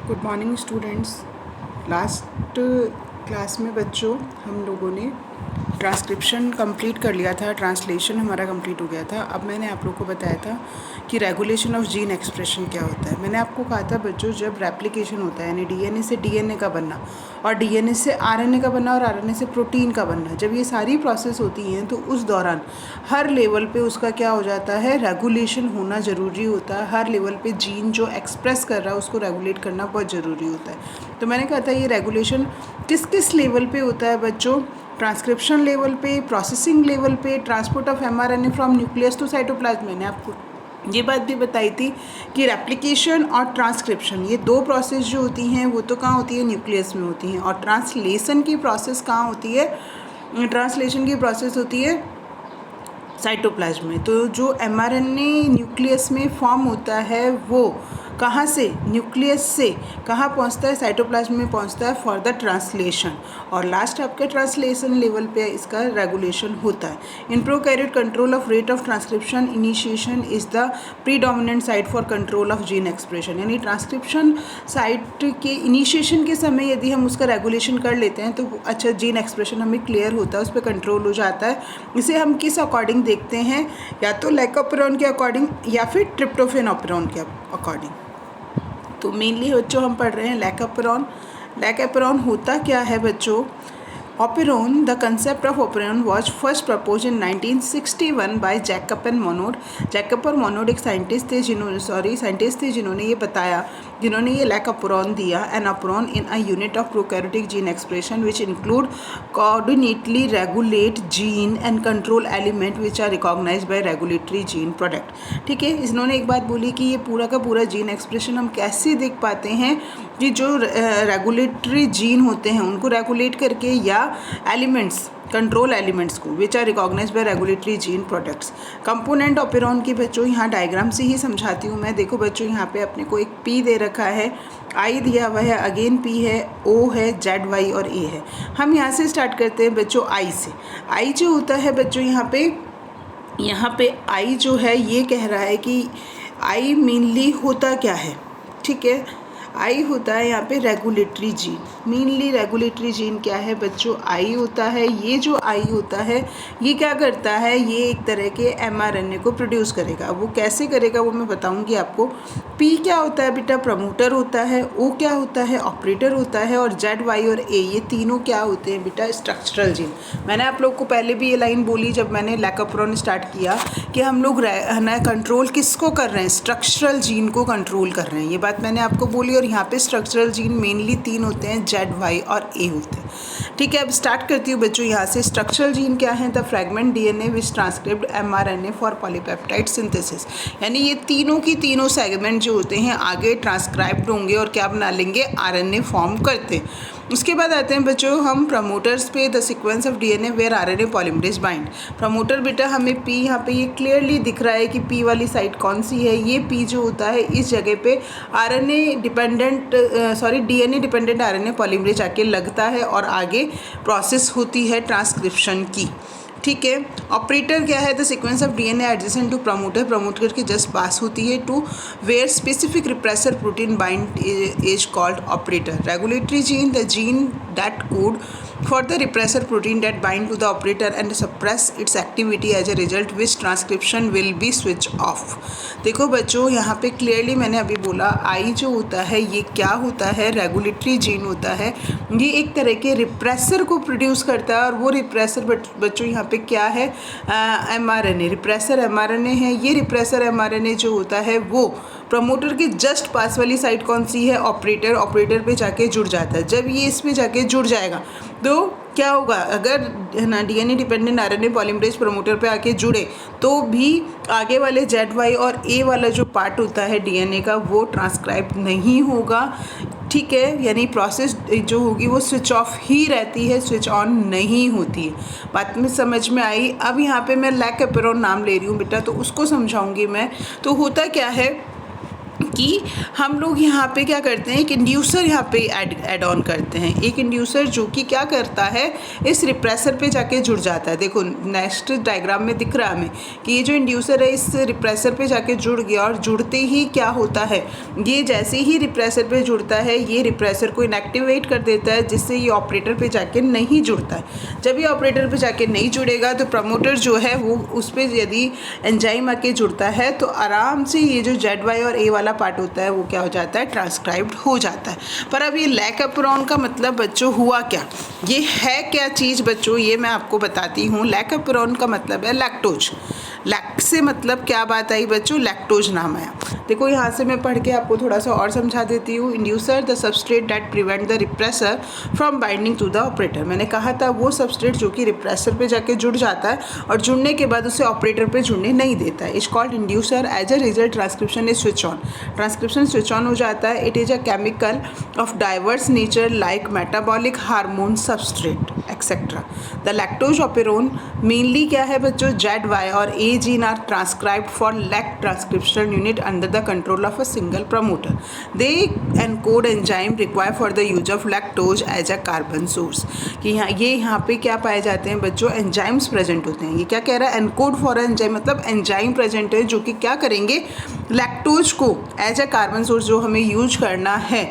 Good morning students. Last class में बच्चों हम लोगों ने ट्रांसक्रिप्शन कंप्लीट कर लिया था, ट्रांसलेशन हमारा कंप्लीट हो गया था। अब मैंने आप लोगों को बताया था कि रेगुलेशन ऑफ जीन एक्सप्रेशन क्या होता है। मैंने आपको कहा था बच्चों, जब रेप्लिकेशन होता है यानी डीएनए से डीएनए का बनना और डीएनए से आरएनए का बनना और आरएनए से प्रोटीन का बनना, जब ये सारी प्रोसेस होती हैं तो उस दौरान हर लेवल पे उसका क्या हो जाता है, रेगुलेशन होना ज़रूरी होता है। हर लेवल पे जीन जो एक्सप्रेस कर रहा है उसको रेगुलेट करना बहुत ज़रूरी होता है। तो मैंने कहा था ये रेगुलेशन किस किस लेवल पे होता है बच्चों, ट्रांसक्रिप्शन लेवल पे, प्रोसेसिंग लेवल पे, transport of mRNA from nucleus to cytoplasm. मैंने आपको ये बात भी बताई थी कि रेप्लिकेशन और ट्रांसक्रिप्शन ये दो प्रोसेस जो होती हैं वो तो कहाँ होती है, न्यूक्लियस में होती हैं। और ट्रांसलेशन की प्रोसेस कहाँ होती है, ट्रांसलेशन की प्रोसेस होती है साइटोप्लाज्म में। तो जो एमआरएनए न्यूक्लियस में फॉर्म होता है वो कहाँ से, न्यूक्लियस से कहाँ पहुँचता है, साइटोप्लाज्म में पहुँचता है फॉर द ट्रांसलेशन। और लास्ट आपके ट्रांसलेशन लेवल पे इसका रेगुलेशन होता है। In prokaryote control of rate of transcription initiation is the predominant site for control of gene expression. यानी ट्रांसक्रिप्शन साइट के इनिशिएशन के समय यदि हम उसका रेगुलेशन कर लेते हैं तो अच्छा जीन एक्सप्रेशन हमें क्लियर होता है, उस पर कंट्रोल हो जाता है। इसे हम किस अकॉर्डिंग देखते हैं, या तो लैकोपेरोन के अकॉर्डिंग या फिर ट्रिप्टोफेन ऑपेरॉन के अकॉर्डिंग। तो मेनली बच्चों हम पढ़ रहे हैं लैकोपेरोन। लैकोपेरोन होता क्या है बच्चों, operon, the concept of operon was first propose in 1961 by Jacob and Monod. Jacob और मोनोड एक साइंटिस्ट थे जिन्होंने ये बताया, जिन्होंने ये लैकोपेरोन दिया। An operon in a unit of prokaryotic gene expression which include coordinately regulate gene and control element which are recognised by regulatory gene product. ठीक है, इन्होंने एक बात बोली कि ये पूरा का पूरा जीन एक्सप्रेशन हम कैसे देख पाते हैं कि जो रेगुलेटरी जीन होते हैं उनको रेगुलेट करके, या एलिमेंट्स, कंट्रोल एलिमेंट्स को which are recognised by regulatory gene products. Component operon की बच्चों यहाँ डायग्राम से ही समझाती हूँ मैं। देखो बच्चों, यहाँ पे अपने को एक पी दे रखा है, आई दिया हुआ है, अगेन पी है, ओ है, जेड, वाई और ए है। हम यहाँ से स्टार्ट करते हैं बच्चों आई से। आई जो होता है बच्चों यहाँ पे आई जो है ये कह रहा है कि आई मेनली होता क्या है। ठीक है, आई होता है यहाँ पे regulatory gene. Mainly regulatory gene क्या है बच्चों, आई होता है। ये जो आई होता है ये क्या करता है, ये एक तरह के एमआरएनए को प्रोड्यूस करेगा। वो कैसे करेगा वो मैं बताऊंगी आपको। पी क्या होता है बेटा, प्रमोटर होता है। ओ क्या होता है, ऑपरेटर होता है। और जेड, वाई और ए ये तीनों क्या होते हैं बेटा, स्ट्रक्चरल जीन। मैंने आप लोग को पहले भी ये लाइन बोली जब मैंने लैकोपेरोन स्टार्ट किया कि हम लोग कंट्रोल किसको कर रहे हैं, स्ट्रक्चरल जीन को कंट्रोल कर रहे हैं। ये बात मैंने आपको बोली। और यहाँ पे स्ट्रक्चरल जीन मेनली तीन होते हैं, जेड, वाई और ए होते हैं। ठीक है, अब स्टार्ट करती हूँ बच्चों यहाँ से। स्ट्रक्चरल जीन क्या है, the fragment DNA which transcript mRNA for polypeptide synthesis. यानी ये तीनों की तीनों सेगमेंट जो होते हैं आगे ट्रांसक्राइब्ड होंगे और क्या बना लेंगे, आरएनए फॉर्म करते हैं। उसके बाद आते हैं बच्चों हम प्रमोटर्स पे, the sequence of DNA where RNA polymerase bind. Promoter बेटा हमें पी, यहाँ पे ये क्लियरली दिख रहा है कि पी वाली साइट कौन सी है। ये पी जो होता है इस जगह पे डीएनए डिपेंडेंट आरएनए पॉलीमरेज आके लगता है और आगे प्रोसेस होती है ट्रांसक्रिप्शन की। ठीक है, ऑपरेटर क्या है, the sequence of DNA adjacent to promoter, promoter के जस्ट पास होती है, to where specific repressor protein bind is called operator. Regulatory gene, the gene that code for the repressor protein that bind to the operator and suppress its activity as a result which transcription will be switch off। देखो बच्चों यहाँ पे clearly मैंने अभी बोला आई जो होता है ये क्या होता है, रेगुलेटरी जीन होता है। ये एक तरह के रिप्रेसर को प्रोड्यूस करता है और वो रिप्रेसर बच्चों यहाँ पे क्या है, एमआरएनए, रिप्रेसर एमआरएनए है। ये रिप्रेसर एमआरएनए जो होता है वो प्रमोटर के जस्ट पास वाली साइट कौन सी है, ऑपरेटर, ऑपरेटर पे जाके जुड़ जाता है। जब ये इस पे जाके जुड़ जाएगा तो क्या होगा, अगर है ना DNA dependent RNA polymerase promoter पे आके जुड़े तो भी आगे वाले जेड, वाई और ए वाला जो पार्ट होता है डीएनए का वो ट्रांसक्राइब नहीं होगा। ठीक है, यानी प्रोसेस जो होगी वो स्विच ऑफ ही रहती है, स्विच ऑन नहीं होती है। बात में समझ में आई। अब यहाँ पे मैं लैकोपेरोन नाम ले रही हूँ बेटा तो उसको समझाऊंगी मैं। तो होता क्या है कि हम लोग यहाँ पे क्या करते हैं, एक इंड्यूसर यहाँ पे ऐड ऑन करते हैं, एक इंड्यूसर जो कि क्या करता है, इस रिप्रेसर पे जाके जुड़ जाता है। देखो नेक्स्ट डायग्राम में दिख रहा है हमें कि ये जो इंड्यूसर है इस रिप्रेसर पे जाके जुड़ गया, और जुड़ते ही क्या होता है, ये जैसे ही रिप्रेसर पे जुड़ता है ये रिप्रेसर को इनएक्टिवेट कर देता है, जिससे ये ऑपरेटर पे जाके नहीं जुड़ता है। जब ये ऑपरेटर पे जाके नहीं जुड़ेगा तो प्रमोटर जो है वो उस पर यदि एंजाइम आके जुड़ता है तो आराम से ये जो ZY और A वाला पार्ट होता है वो क्या हो जाता है, ट्रांसक्राइब्ड हो जाता है। पर अब ये लैकेप्रोन का मतलब बच्चों हुआ क्या, ये है क्या चीज़ बच्चों, ये मैं आपको बताती हूँ। लैकेप्रोन का मतलब है लैक्टोज। लैक से मतलब क्या बात आई बच्चों, लैक्टोज नाम आया। देखो यहाँ से मैं पढ़ के आपको थोड़ा सा और समझा देती हूँ। Inducer the substrate that prevent the repressor from binding to the operator. मैंने कहा था वो सबस्ट्रेट जो कि रिप्रेसर पे जाके जुड़ जाता है और जुड़ने के बाद उसे ऑपरेटर पे जुड़ने नहीं देता है। Is called inducer. As a result transcription is switch on. Transcription switch on हो जाता है। It is a chemical of diverse nature like metabolic hormone substrate etcetera. The lactose operon mainly क्या है बच्चों, ZY और A gene are transcribed for lac transcription unit under the control of a single promoter. They encode enzyme required for the use of lactose as a carbon source. कि यहाँ पे क्या पाए जाते हैं बच्चों, एंजाइम्स प्रेजेंट होते हैं। ये क्या कह रहा है, एनकोड फॉर एंजाइम, मतलब एंजाइम प्रेजेंट है जो कि क्या करेंगे, लैक्टोज को एज अ कार्बन सोर्स जो हमें यूज करना है,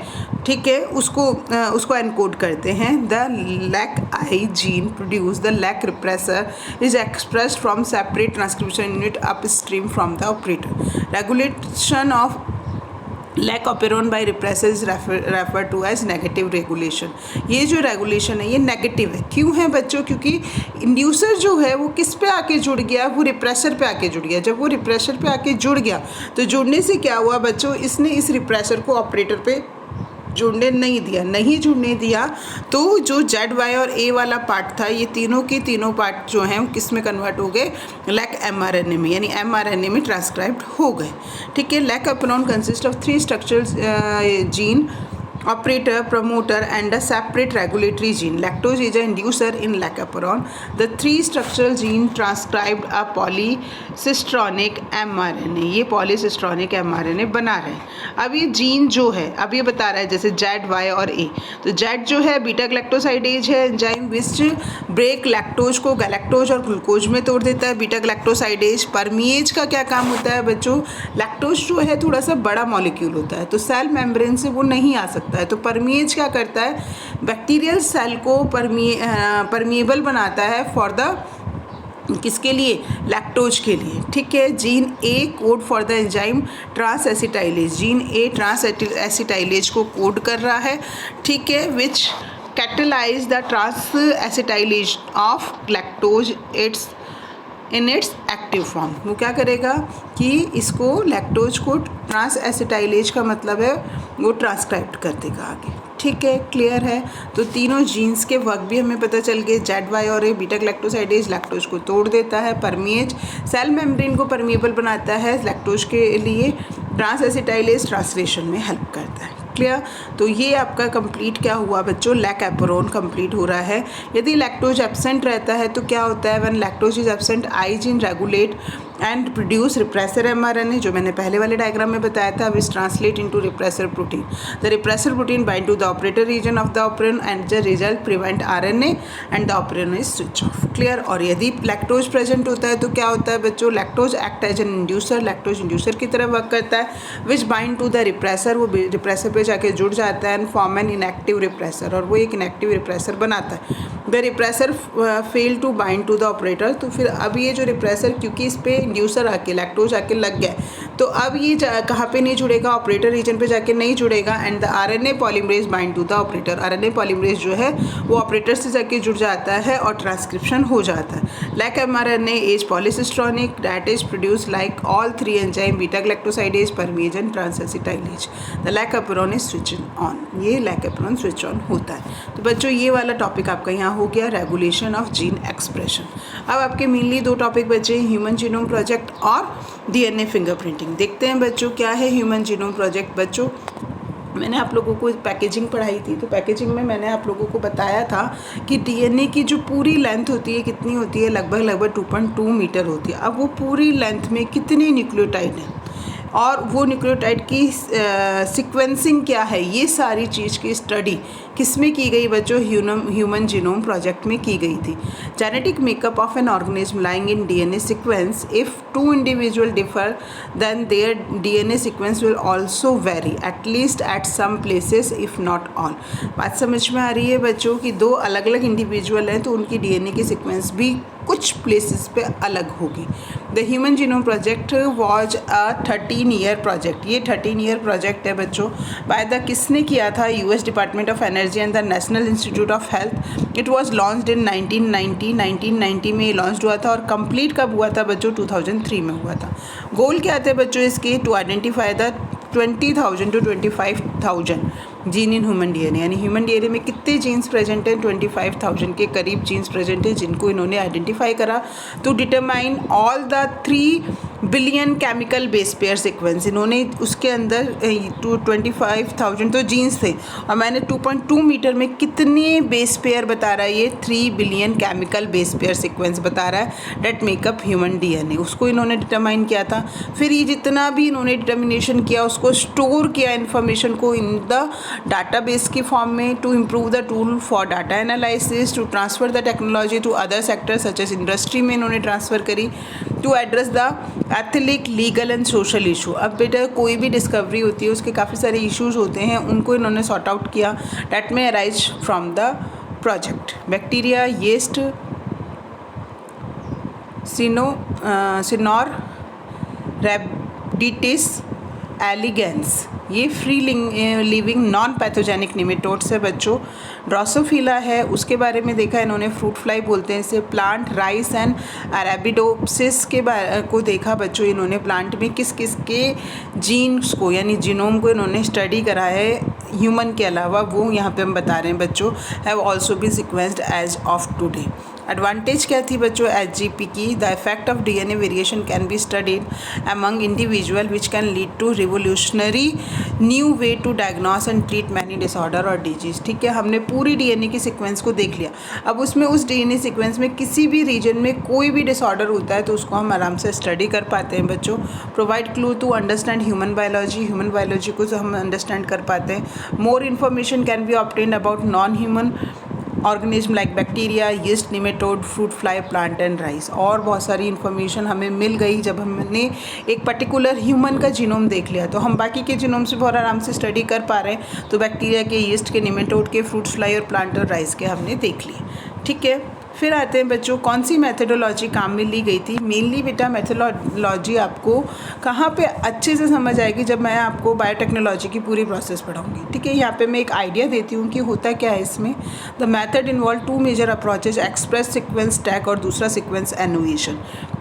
ठीक है, उसको एनकोड करते हैं। The lac I gene produce the lac repressor is expressed from separate transcription unit upstream from the operator. Regulation of lac operon by repressor is refer to as negative regulation. ये जो regulation है ये negative है। क्यों है बच्चों, क्योंकि inducer जो है वो किस पे आके जुड़ गया, वो रिप्रेसर पे आके जुड़ गया। जब वो रिप्रेसर पे आके जुड़ गया तो जुड़ने से क्या हुआ बच्चों, इसने इस रिप्रेसर को ऑपरेटर पे जुड़ने नहीं दिया। नहीं जुड़ने दिया तो जो ZY और A वाला पार्ट था, ये तीनों के तीनों पार्ट जो हैं किस में कन्वर्ट हो गए, लैक mRNA में, यानी mRNA में ट्रांसक्राइब्ड हो गए। ठीक है। Lac operon consist of 3 structural gene, operator, promoter and a separate regulatory gene. Lactose is an inducer in lactoperon. The 3 structural gene transcribed a polycistronic mRNA. ये polycistronic mRNA बना रहे हैं। अब ये जीन जो है, अब ये बता रहा है जैसे ZY और A, तो Z जो है बीटा ग्लैक्टोसाइडेज है एंजाइम विच ब्रेक लैक्टोज को गैलेक्टोज और ग्लूकोज में तोड़ देता है, बीटा ग्लैक्टोसाइडेज। परमिएज का क्या काम होता है बच्चों, लैक्टोज जो है थोड़ा सा बड़ा मॉलिक्यूल होता है तो सेल मेम्ब्रेन से वो नहीं आ सकता है, तो परमिएज क्या करता है, बैक्टीरियल सेल को परमिएबल बनाता है फॉर द किसके लिए, लैक्टोज के लिए। ठीक है। Gene A code for the enzyme transacetylase. Gene A transacetylase को कोड कर रहा है, ठीक है, which catalyse the transacetylase of lactose in its active form. वो क्या करेगा कि इसको लैक्टोज को ट्रांस एसिटाइलेज का मतलब है वो ट्रांसक्राइब कर देगा आगे। ठीक है, क्लियर है। तो तीनों जीन्स के वर्क भी हमें पता चल गए। ZY और A बीटा ग्लैक्टोसाइडेज लैक्टोज को तोड़ देता है, परमिएज सेल मेम्ब्रेन को परमिएबल बनाता है लैक्टोज के लिए, ट्रांस एसिटाइलेज ट्रांसलेशन में हेल्प करता है। क्लियर। तो ये आपका कंप्लीट क्या हुआ बच्चों, लैक ऑपेरोन कंप्लीट हो रहा है। यदि लैक्टोज एब्सेंट रहता है तो क्या होता है, when lactose is absent I gene regulate and produce repressor mRNA, जो मैंने पहले वाले डायग्राम में बताया था, which translate into repressor protein. The repressor protein bind to the operator region of the operon and the result prevent RNA and the operon is switch off. Clear. और यदि lactose present होता है तो क्या होता है बच्चों, lactose act as an inducer, lactose inducer की तरह वर्क करता है, which bind to the repressor, वो रिप्रेसर पे जाके जुड़ जाता है and form an inactive repressor, और वो एक इनएक्टिव रिप्रेसर बनाता है। The repressor fail to bind to the operator, तो फिर अब ये जो रिप्रेसर, क्योंकि इस पे इंड्यूसर आके लैक्टोज आके लग गया तो अब ये कहाँ पे नहीं जुड़ेगा, ऑपरेटर रीजन पे जाके नहीं जुड़ेगा and the RNA polymerase bind to the operator. RNA polymerase जो है वो ऑपरेटर से जाके जुड़ जाता है और ट्रांसक्रिप्शन हो जाता है। Lac mRNA is polycistronic that is produce like all 3 enzyme beta galactosidase, permease and transacetylase. The lac operon is switch on, ये लैक ऑपेरोन स्विच ऑन होता है। तो बच्चों ये वाला टॉपिक आपका यहाँ हो गया, रेगुलेशन ऑफ जीन एक्सप्रेशन। अब आपके मेनली 2 टॉपिक बचे, ह्यूमन जीनोम प्रोजेक्ट और DNA फिंगरप्रिंटिंग। देखते हैं बच्चों क्या है ह्यूमन जीनोम प्रोजेक्ट। बच्चों मैंने आप लोगों को पैकेजिंग पढ़ाई थी, तो पैकेजिंग में मैंने आप लोगों को बताया था कि DNA की जो पूरी लेंथ होती है कितनी होती है, लगभग 2.2 मीटर होती है। अब वो पूरी लेंथ में कितने न्यूक्लियोटाइड हैं, और वो न्यूक्लियोटाइड की सीक्वेंसिंग क्या है, ये सारी चीज़ की स्टडी किस में की गई बच्चों, ह्यूमन जीनोम प्रोजेक्ट में की गई थी। Genetic makeup of an organism lying in DNA sequence, if two individual differ then their DNA sequence will also vary at least at some places if not all. बात समझ में आ रही है बच्चों कि दो अलग अलग इंडिविजुअल हैं तो उनकी डीएनए की सीक्वेंस भी कुछ प्लेसेस पे अलग होगी। The human genome project was a 13-year project. ये 13-year प्रोजेक्ट है बच्चों। बाय द किसने किया था, US department of energy and the national institute of health. It was launched in 1990 में लॉन्च हुआ था और कंप्लीट कब हुआ था बच्चों, 2003 में हुआ था। गोल क्या थे बच्चों इसके, to identify the 20,000 to 25,000 gene in human DNA, यानी ह्यूमन डीएनए में कितने जीन्स प्रेजेंट हैं, 25,000 के करीब जीन्स प्रेजेंट हैं जिनको इन्होंने आइडेंटिफाई करा। To determine all the 3 billion chemical base pair sequence, इन्होंने उसके अंदर 25,000 तो जीन्स थे और मैंने 2.2 मीटर में कितने बेस पेयर बता रहा है, ये 3 billion chemical base pair sequence बता रहा है डेट मेकअप ह्यूमन डीएनए, उसको इन्होंने डिटरमाइन किया था। फिर ये जितना भी इन्होंने डिटर्मिनेशन किया उसको स्टोर किया इन्फॉर्मेशन को इन द डाटाबेस की फॉर्म में, to improve the tool for data analysis, to transfer the technology to other sector such as industry में इन्होंने ट्रांसफ़र करी, to address the ethic, legal and social issue. अब बेटा कोई भी डिस्कवरी होती है उसके काफ़ी सारे इश्यूज होते हैं, उनको इन्होंने सॉर्ट आउट किया डेट में arise from the project. Bacteria, yeast, Caenorhabditis elegans, ये free living non pathogenic nematodes है बच्चों। ड्रोसोफिला है, उसके बारे में देखा इन्होंने, फ्रूट फ्लाई बोलते हैं इसे। प्लांट, राइस एंड अरेबिडोप्सिस के को देखा बच्चों इन्होंने, प्लांट में किस किस के जीन्स को यानी जीनोम को इन्होंने स्टडी करा है ह्यूमन के अलावा, वो यहाँ पे हम बता रहे हैं बच्चों, have also been sequenced as of today. Advantage क्या थी बच्चों एचजीपी की, the effect of DNA variation can be studied among individual which can lead to revolutionary new way to diagnose and treat many disorder और disease. ठीक है, हमने पूरी DNA की सीक्वेंस को देख लिया। अब उसमें उस डीएनए सीक्वेंस में किसी भी रीजन में कोई भी डिसऑर्डर होता है तो उसको हम आराम से स्टडी कर पाते हैं बच्चों। Provide clue to understand human biology को हम अंडरस्टैंड कर पाते हैं। More information can be obtained about non human organism like bacteria, yeast, nematode, fruit fly, plant and rice. और बहुत सारी इन्फॉर्मेशन हमें मिल गई जब हमने एक पर्टिकुलर ह्यूमन का जीनोम देख लिया, तो हम बाकी के जीनोम से बहुत आराम से स्टडी कर पा रहे हैं। तो बैक्टीरिया के, यीस्ट के, निमेटोड के, फ्रूट फ्लाई और प्लांट और राइस के हमने देख लिए। ठीक है, फिर आते हैं बच्चों कौन सी मेथडोलॉजी काम में ली गई थी। मेनली बेटा मेथडोलॉजी आपको कहाँ पे अच्छे से समझ आएगी, जब मैं आपको बायोटेक्नोलॉजी की पूरी प्रोसेस पढ़ाऊंगी। ठीक है, यहाँ पे मैं एक आइडिया देती हूँ कि होता क्या है इसमें। The method involve 2 major approaches, express sequence tag और दूसरा सीक्वेंस एनुएशन।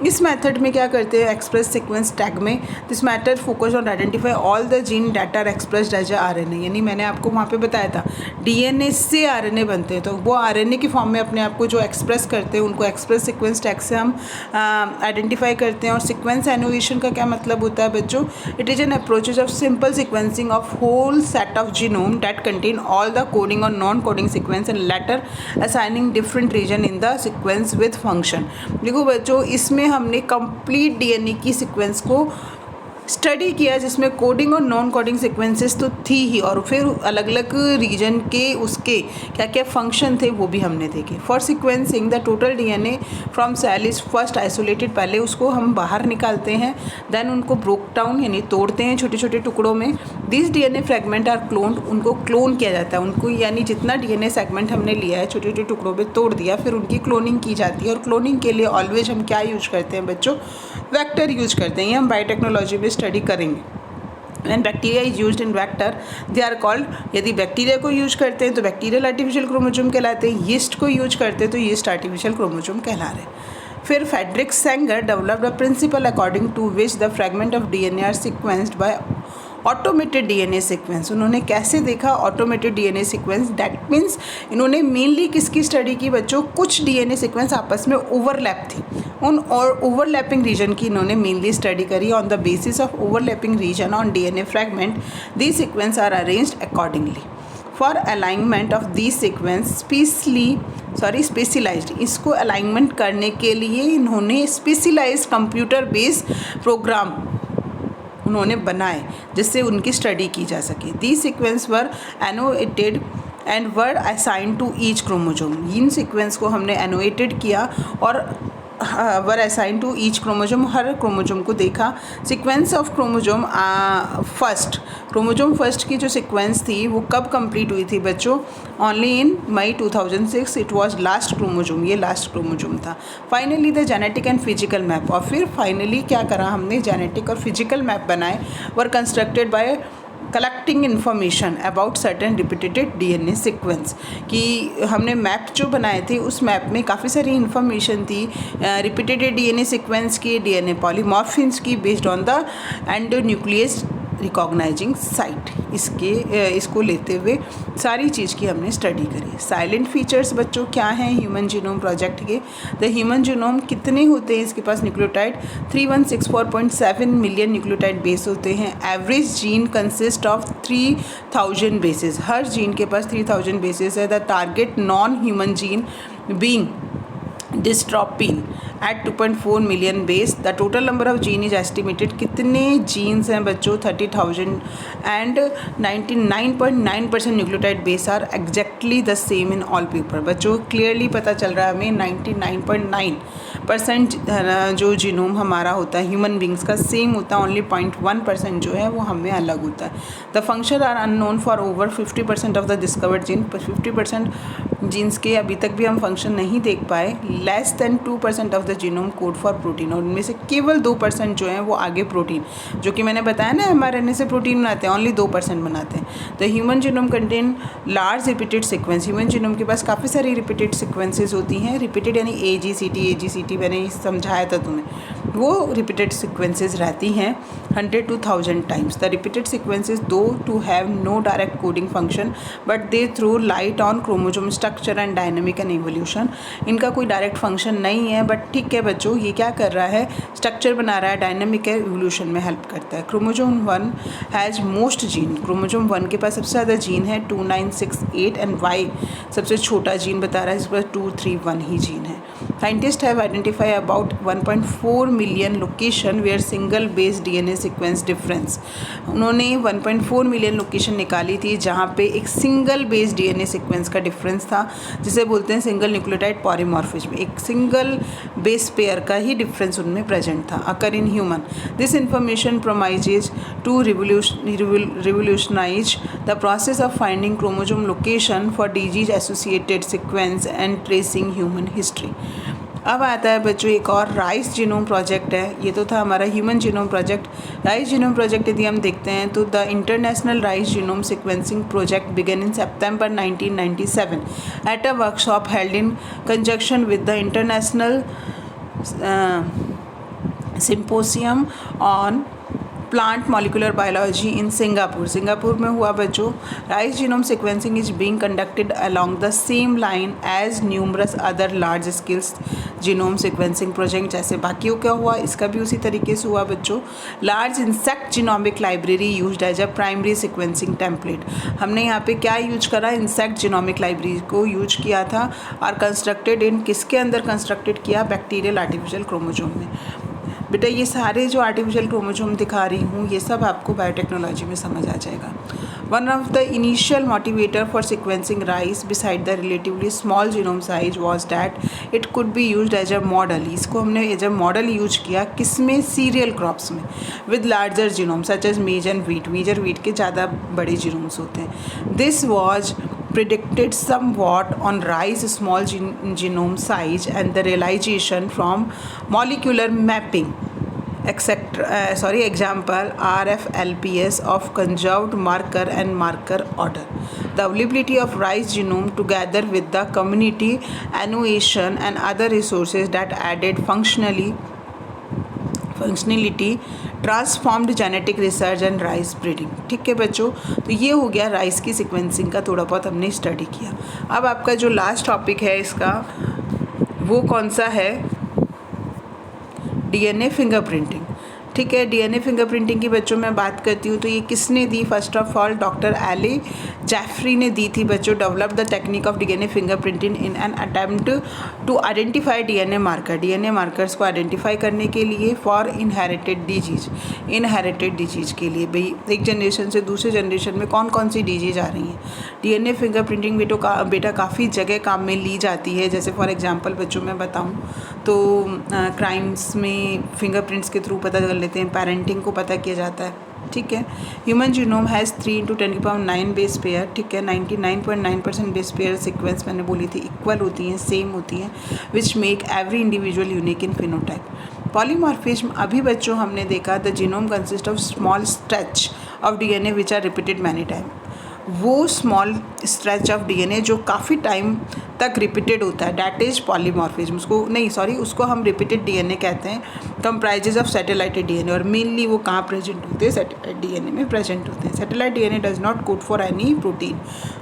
इस मेथड में क्या करते हैं, एक्सप्रेस सीक्वेंस टैग में this method focus on identify all the gene that are expressed as RNA, यानी मैंने आपको वहाँ पे बताया था डीएनए से आरएनए बनते हैं, तो वो आरएनए की फॉर्म में अपने आप को जो एक्सप्रेस करते हैं उनको एक्सप्रेस सीक्वेंस टैग से हम आइडेंटिफाई करते हैं। और सीक्वेंस एनुएशन का क्या मतलब होता है बच्चों, it is an approaches of simple sequencing of whole set of genome that contain all the coding और non coding sequence and later assigning different region in the sequence with function. देखो बच्चों, इसमें हमने कंप्लीट डीएनए की sequence को study किया जिसमें coding और नॉन कोडिंग सीक्वेंसेस तो थी ही, और फिर अलग अलग रीजन के उसके क्या क्या फंक्शन थे वो भी हमने देखे। For sequencing the total DNA from cell is first isolated, पहले उसको हम बाहर निकालते हैं, देन उनको ब्रोक डाउन यानी तोड़ते हैं छोटे छोटे टुकड़ों में। This DNA fragment are cloned, उनको क्लोन किया जाता है, उनको यानी जितना डीएनए सेगमेंट हमने लिया है छोटे छोटे टुकड़ों में तोड़ दिया, फिर उनकी क्लोनिंग की जाती है। और क्लोनिंग के लिए ऑलवेज हम क्या यूज करते हैं बच्चों, वेक्टर यूज करते हैं, ये हम बायोटेक्नोलॉजी में स्टडी करेंगे। And bacteria is used in vector, they are called, यदि बैक्टीरिया को यूज करते हैं तो बैक्टीरियल आर्टिफिशियल क्रोमोसोम कहलाते हैं, यीस्ट को यूज करते हैं तो यीस्ट आर्टिफिशियल क्रोमोसोम कहला रहे हैं। फिर Frederick Sanger developed a principle according to which the fragment of DNA are sequenced by automated DNA sequence. उन्होंने कैसे देखा automated DNA sequence, that means इन्होंने मेनली किसकी स्टडी की बच्चों, कुछ डीएनए सीक्वेंस आपस में ओवरलैप थी, उन और ओवरलैपिंग रीजन की इन्होंने मेनली स्टडी करी। On the basis of overlapping region on DNA fragment these sequence are arranged accordingly for alignment of these sequence specialized. इसको अलाइनमेंट करने के लिए इन्होंने स्पेशलाइज्ड कंप्यूटर बेस्ड प्रोग्राम उन्होंने बनाए जिससे उनकी स्टडी की जा सके। These sequence were annotated and were assign to each chromosome. इन सीक्वेंस को हमने एनोटेड किया और were assign to each chromosome, हर क्रोमोजोम को देखा। Sequence of chromosome first, chromosome first की जो सीक्वेंस थी वो कब कंप्लीट हुई थी बच्चों? Only in May 2006 it was last chromosome, ये लास्ट क्रोमोजोम था। Finally the genetic and physical map, और फिर फाइनली क्या करा हमने, जेनेटिक और फिजिकल मैप बनाए, वर constructed by collecting information about certain repeated DNA sequence, कि हमने मैप जो बनाए थे उस मैप में काफ़ी सारी इन्फॉर्मेशन थी रिपीटेड डीएनए सीक्वेंस की, डीएनए पॉलीमॉर्फिन्स की, based on the endonuclease recognising site. इसको लेते हुए सारी चीज़ की हमने स्टडी करी। साइलेंट फीचर्स बच्चों क्या हैं ह्यूमन जीनोम प्रोजेक्ट के? द ह्यूमन जीनोम कितने होते हैं इसके पास न्यूक्लियोटाइड? 3164.7 मिलियन न्यूक्लियोटाइड बेस होते हैं। Average gene consist of 3000 bases, हर जीन के पास 3000 बेसेस है। The target non human gene being dystrophin at 2.4 million base. The total number of gene is estimated, कितने जीन्स हैं बच्चों? 30,000 and 99.9% nucleotide base are exactly the same in all people. बच्चों clearly पता चल रहा है हमें 99.9% जो जीनोम हमारा होता है ह्यूमन बींग्स का सेम होता है, ओनली 0.1% जो है वो हमें अलग होता है। The function are unknown for over 50% of the discovered gene, पर 50% जीन्स के अभी तक भी हम फंक्शन नहीं देख पाए। Less than 2% of the genome code for protein, और उनमें से केवल 2% जो हैं वो आगे प्रोटीन, जो कि मैंने बताया ना mRNA से प्रोटीन बनाते हैं, ओनली 2% बनाते हैं। The human genome contain large repeated sequence, human genome के पास काफ़ी सारी रिपीटेड सीक्वेंसेस होती हैं। रिपीटेड यानी AGCT मैंने समझाया था तुम्हें, वो रिपीटेड सीक्वेंसेस रहती हैं 100 to 1000 times. The repeated sequences thought to have no direct coding function but they throw light on chromosome structure and dynamic and evolution. इनका कोई डायरेक्ट फंक्शन नहीं है, बट ठीक है बच्चों, ये क्या कर रहा है, स्ट्रक्चर बना रहा है, डायनेमिक है, इवोल्यूशन में हेल्प करता है। Chromosome 1 has most gene, chromosome 1 के पास सबसे ज़्यादा जीन है 2968 एंड वाई सबसे छोटा जीन बता रहा है, इसके पास 231 ही जीन है। Scientist have identify about 1.4 million location where single base DNA sequence difference. उन्होंने 1.4 मिलियन लोकेशन निकाली थी जहाँ पे एक सिंगल बेस डीएनए सीक्वेंस का डिफरेंस था, जिसे बोलते हैं सिंगल न्यूक्लियोटाइड पॉलीमॉर्फिज्म। एक सिंगल बेस पेयर का ही डिफरेंस उनमें प्रेजेंट था। Occur in human this information promises to revolutionise the process of finding chromosome location for disease associated sequence and tracing human history. अब आता है बच्चों एक और राइस जीनोम प्रोजेक्ट है। ये तो था हमारा human genome project. Rice genome project यदि हम देखते हैं तो the international rice genome sequencing project began in September 1997 at a workshop held in conjunction with the international symposium on plant molecular biology in Singapore में हुआ बच्चों। Rice genome sequencing is being conducted along the same line as numerous other large scales genome sequencing project. जैसे बाकियों का हुआ, इसका भी उसी तरीके से हुआ बच्चों। Large insert genomic library used as a primary sequencing template. हमने यहाँ पे क्या यूज करा, इंसेक्ट जीनोमिक लाइब्रेरी को यूज किया था, और कंस्ट्रक्टेड इन किसके अंदर कंस्ट्रक्टेड किया, बैक्टीरियल आर्टिफिशियल क्रोमोजोम में। बेटा ये सारे जो आर्टिफिशियल क्रोमोजोम दिखा रही हूँ ये सब आपको बायोटेक्नोलॉजी में समझ आ जाएगा। One of the initial motivator for sequencing rice beside the relatively small genome size was that it could be used as a model. इसको हमने एज अ मॉडल यूज किया किसमें, सीरियल क्रॉप्स में, with larger genome such as maize and wheat के ज़्यादा बड़े genomes होते हैं। This was predicted somewhat on rice small genome size and the realization from molecular mapping example RFLPS of conserved marker and marker order. The availability of rice genome together with the community annotation and other resources that added functionality transformed genetic research and rice breeding. ठीक है बच्चों, तो ये हो गया rice की sequencing का, थोड़ा बहुत हमने स्टडी किया। अब आपका जो लास्ट टॉपिक है इसका वो कौन सा है, डीएनए फिंगरप्रिंटिंग। ठीक है। डीएनए फिंगरप्रिंटिंग की बच्चों मैं बात करती हूँ तो ये किसने दी? First of all doctor Alec Jeffrey ने दी थी बच्चों। Develop the technique of DNA fingerprinting in an attempt to identify DNA marker, DNA markers को आइडेंटिफाई करने के लिए for inherited disease, inherited disease के लिए। भाई एक जनरेशन से दूसरे जनरेशन में कौन कौन सी डिजीज आ रही हैं। डीएनए फिंगरप्रिंटिंग बेटा काफ़ी जगह काम में ली जाती है। जैसे फॉर एग्जांपल बच्चों मैं बताऊं तो क्राइम्स में फिंगरप्रिंट्स के थ्रू पता कर लेते हैं, पेरेंटिंग को पता किया जाता है। ठीक है। Human genome has 3 × 10⁹ base pair. ठीक है। 99.9% बेस पेयर सीक्वेंस मैंने बोली थी इक्वल होती हैं, सेम होती हैं, which make every individual unique in phenotype. Polymorphism अभी बच्चों हमने देखा the genome consist of small stretch of DNA which are repeated many time. वो स्मॉल स्ट्रेच ऑफ डीएनए जो काफ़ी टाइम तक रिपीटेड होता है, डैट इज पॉलीमॉर्फिज्म। उसको हम रिपीटेड डीएनए कहते हैं। कंप्राइजेज ऑफ सैटेलाइटेड डीएनए, और मेनली वो कहाँ प्रेजेंट होते हैं? सैटेलाइट डीएनए में प्रेजेंट होते हैं। Satellite DNA does not code for any protein.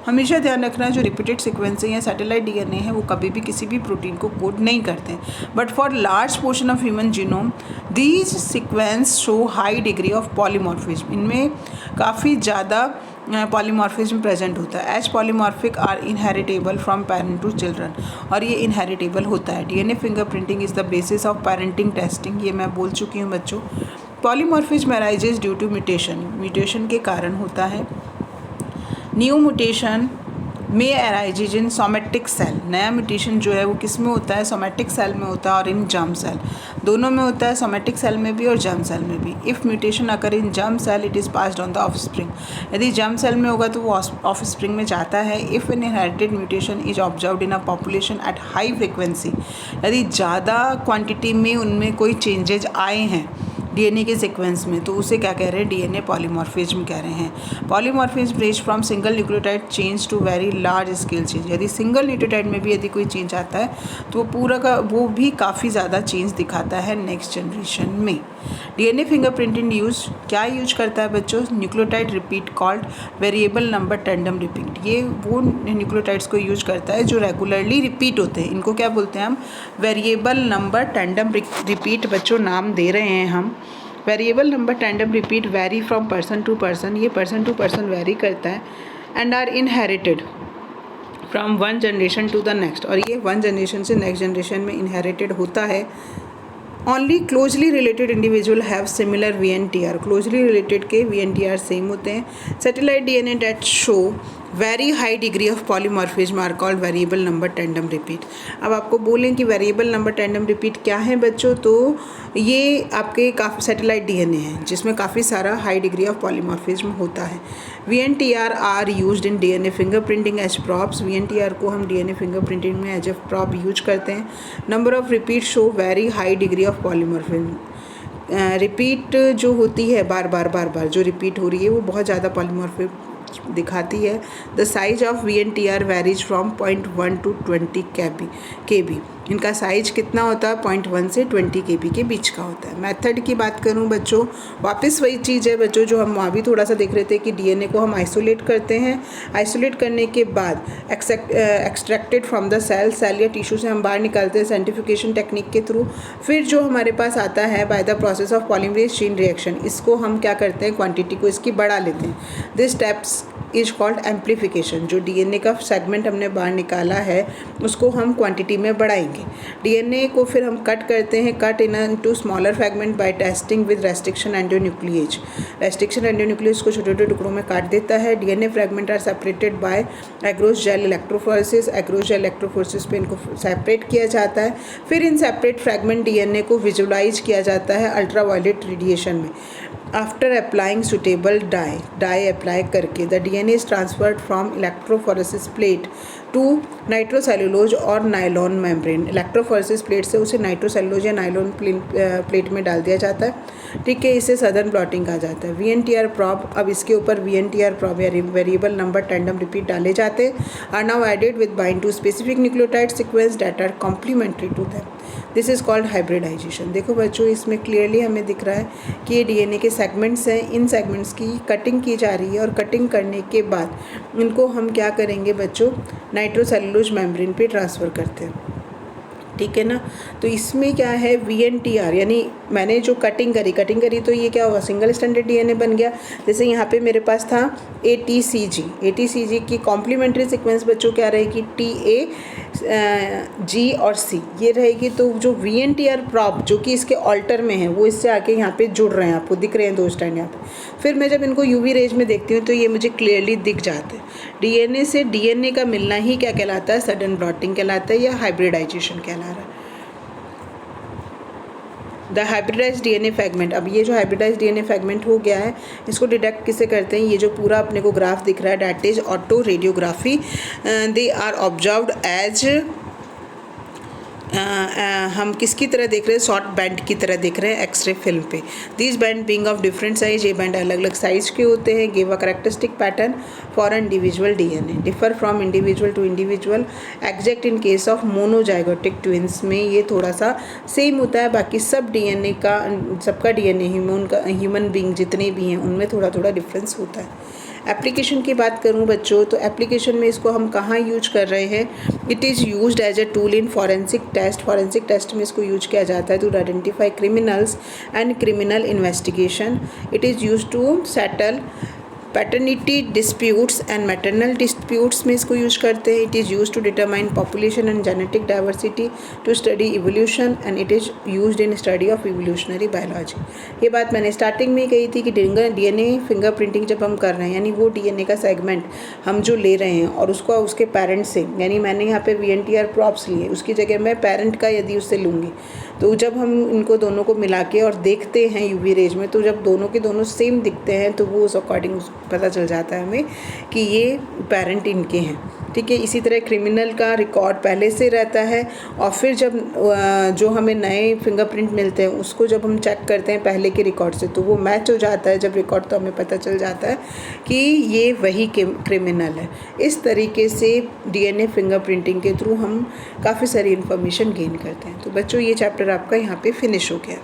हमेशा ध्यान रखना जो रिपीटेड सीक्वेंस या सैटेलाइट डीएनए है वो कभी भी किसी भी प्रोटीन को कोड नहीं करते हैं। But for large portion of human genome these sequence show high degree of polymorphism. इनमें काफ़ी ज़्यादा पॉलीमॉर्फिज्म प्रेजेंट होता है। As polymorphic are inheritable from parent to children, और ये इनहेरिटेबल होता है। DNA fingerprinting is the basis of parenting testing, ये मैं बोल चुकी हूँ बच्चों। Polymorphism arises due to mutation, mutation के कारण होता है। न्यू म्यूटेशन में अराइजेज इन सोमेटिक सेल, नया म्यूटेशन जो है वो किस में होता है? सोमेटिक सेल में होता है और इन जर्म सेल, दोनों में होता है, सोमेटिक सेल में भी और जर्म सेल में भी। If mutation occur in germ cell it is passed on the offspring, यदि जर्म सेल में होगा तो वो ऑफस्प्रिंग में जाता है। If an inherited mutation is observed in a population at high frequency, यदि ज़्यादा क्वान्टिटी में उनमें कोई चेंजेज आए हैं डीएनए के सीक्वेंस में, तो उसे क्या कह रहे हैं? डीएनए पॉलीमॉर्फिज्म कह रहे हैं। Polymorphism range from single nucleotide change to very large scale change, यदि सिंगल न्यूक्लियोटाइड में भी यदि कोई चेंज आता है तो वो पूरा का वो भी काफ़ी ज़्यादा चेंज दिखाता है नेक्स्ट जनरेशन में। डीएनए फिंगरप्रिंटिंग क्या यूज करता है बच्चों? Nucleotide repeat called variable number tandem repeat. ये वो न्यूक्लियोटाइड्स को यूज करता है जो रेगुलरली रिपीट होते हैं, इनको क्या बोलते हैं हम? वेरिएबल नंबर टैंडम रिपीट बच्चों नाम दे रहे हैं हम। Variable number tandem repeat vary from person to person, ये पर्सन टू पर्सन वेरी करता है। And are inherited from one generation to the next, और ये वन जनरेशन से नेक्स्ट जनरेशन में इनहेरिटेड होता है। Only closely related individual have similar VNTR, closely related के VNTR सेम होते हैं। Satellite DNA that show very high degree of polymorphism are called variable number tandem repeat. अब आपको बोलें कि वेरिएबल नंबर टैंडम रिपीट क्या है बच्चों, तो ये आपके काफ़ी सैटेलाइट डीएनए हैं जिसमें काफ़ी सारा हाई डिग्री ऑफ पॉलीमॉर्फिज्म होता है। VNTR are used in DNA fingerprinting as probes, VNTR को हम डीएनए फिंगरप्रिंटिंग में एज ए प्रॉप यूज करते हैं। Number of repeat show very high degree of polymorphism, repeat जो होती है बार बार जो रिपीट हो रही है वो बहुत ज़्यादा पॉलीमॉर्फिज्म दिखाती है। The size of VNTR varies from 0.1 to 20 KB। इनका साइज कितना होता है? 0.1 से 20 KB के बीच का होता है। मेथड की बात करूं बच्चों, वापस वही चीज़ है बच्चों जो हम वहाँ भी थोड़ा सा देख रहे थे कि डीएनए को हम आइसोलेट करते हैं। आइसोलेट करने के बाद एक्सट्रैक्टेड फ्रॉम द सेल या टिश्यू से हम बाहर निकालते हैं सेंट्रीफ्यूगेशन टेक्निक के थ्रू। फिर जो हमारे पास आता है by the process of polymerase chain reaction, इसको हम क्या करते हैं? क्वांटिटी को इसकी बढ़ा लेते हैं। This steps is called amplification. जो डीएनए का सेगमेंट हमने बाहर निकाला है उसको हम क्वांटिटी में बढ़ाएंगे। डीएनए को फिर हम कट करते हैं, cut into smaller fragment by testing with restriction endonuclease. Restriction endonuclease को छोटे छोटे टुकड़ों में काट देता है। DNA fragment are separated by agarose gel electrophoresis. Agarose gel electrophoresis पे इनको सेपरेट किया जाता है। फिर इन सेपरेट फ्रैगमेंट डीएनए को विजुलाइज किया जाता है अल्ट्रावायलेट रेडिएशन में। After applying suitable dye apply करके the DNA is transferred from electrophoresis plate to nitrocellulose और नायलॉन मेम्ब्रेन। इलेक्ट्रोफोरेसिस प्लेट से उसे नाइट्रोसेलुलोज या नायलॉन प्लेट में डाल दिया जाता है। ठीक है, इसे सदर्न ब्लॉटिंग कहा जाता है। VNTR प्रॉब, अब इसके ऊपर VNTR प्रॉब या वेरिएबल नंबर टैंडम रिपीट डाले जाते हैं। Are now added with bind to specific nucleotide sequence that are complementary to them. This is called hybridization. देखो बच्चों, इसमें क्लियरली हमें दिख रहा है कि ये डीएनए के सेगमेंट्स हैं, इन सेगमेंट्स की कटिंग की जा रही है और कटिंग करने के बाद इनको हम क्या करेंगे बच्चों? नाइट्रोसेलुलोज मेम्ब्रेन पे ट्रांसफ़र करते हैं। ठीक है ना। तो इसमें क्या है? VNTR यानी मैंने जो कटिंग करी तो ये क्या हुआ, सिंगल स्टैंडर्ड डीएनए बन गया। जैसे यहाँ पे मेरे पास था ATCG की कॉम्प्लीमेंट्री सीक्वेंस बच्चों क्या रहेगी, TA, G और C ये रहेगी। तो जो VNTR प्रॉप जो कि इसके ऑल्टर में है वो इससे आके यहाँ पे जुड़ रहे हैं, आपको दिख रहे हैं 2 स्टैंड यहाँ पे। फिर मैं जब इनको UV रेज में देखती हूँ तो ये मुझे क्लियरली दिख जाते हैं। DNA से DNA का मिलना ही क्या कहलाता है, सडन ब्लॉटिंग कहलाता है या हाइब्रिडाइजेशन कहला रहा है। द हाइब्रिडाइज DNA फ्रेगमेंट, अब ये जो हाइब्रिडाइज DNA फ्रेगमेंट हो गया है इसको डिटेक्ट किससे करते हैं, ये जो पूरा अपने को ग्राफ दिख रहा है that is autoradiography. They are observed as हम किसकी तरह देख रहे हैं, शॉर्ट बैंड की तरह देख रहे हैं एक्सरे फिल्म पे। This band being of different size, ये बैंड अलग अलग साइज के होते हैं। Give a characteristic pattern for individual DNA, differ from individual to individual. Exact in case of monozygotic twins में ये थोड़ा सा सेम होता है, बाकी सब DNA का, सबका DNA ह्यूमन बींग जितने भी हैं उनमें थोड़ा थोड़ा डिफरेंस होता है। एप्लीकेशन की बात करूं बच्चों तो एप्लीकेशन में इसको हम कहाँ यूज कर रहे हैं, it is used as a tool in forensic test में इसको यूज किया जाता है to identify criminals and criminal investigation. It is use to settle paternity disputes and maternal disputes में इसको यूज करते हैं। It is use to determine population and genetic diversity, to study evolution and it is used in study of evolutionary biology. ये बात मैंने starting में कही थी कि DNA फिंगरप्रिंटिंग जब हम कर रहे हैं यानी वो DNA का सेगमेंट हम जो ले रहे हैं और उसको उसके पेरेंट से, यानी मैंने यहाँ पे VNTR प्रॉप्स लिए, उसकी जगह मैं पेरेंट का यदि उससे लूँगी तो जब हम इनको दोनों को मिला के और देखते हैं UV रेज में तो जब दोनों के दोनों सेम दिखते हैं तो वो उस अकॉर्डिंग पता चल जाता है हमें कि ये पेरेंट इनके हैं। ठीक है, इसी तरह क्रिमिनल का रिकॉर्ड पहले से रहता है और फिर जब जो हमें नए फिंगरप्रिंट मिलते हैं उसको जब हम चेक करते हैं पहले के रिकॉर्ड से तो वो मैच हो जाता है जब रिकॉर्ड, तो हमें पता चल जाता है कि ये वही क्रिमिनल है। इस तरीके से DNA फिंगरप्रिंटिंग के थ्रू हम काफ़ी सारी इन्फॉर्मेशन गेन करते हैं। तो बच्चों ये चैप्टर आपका यहाँ पे फिनिश हो गया।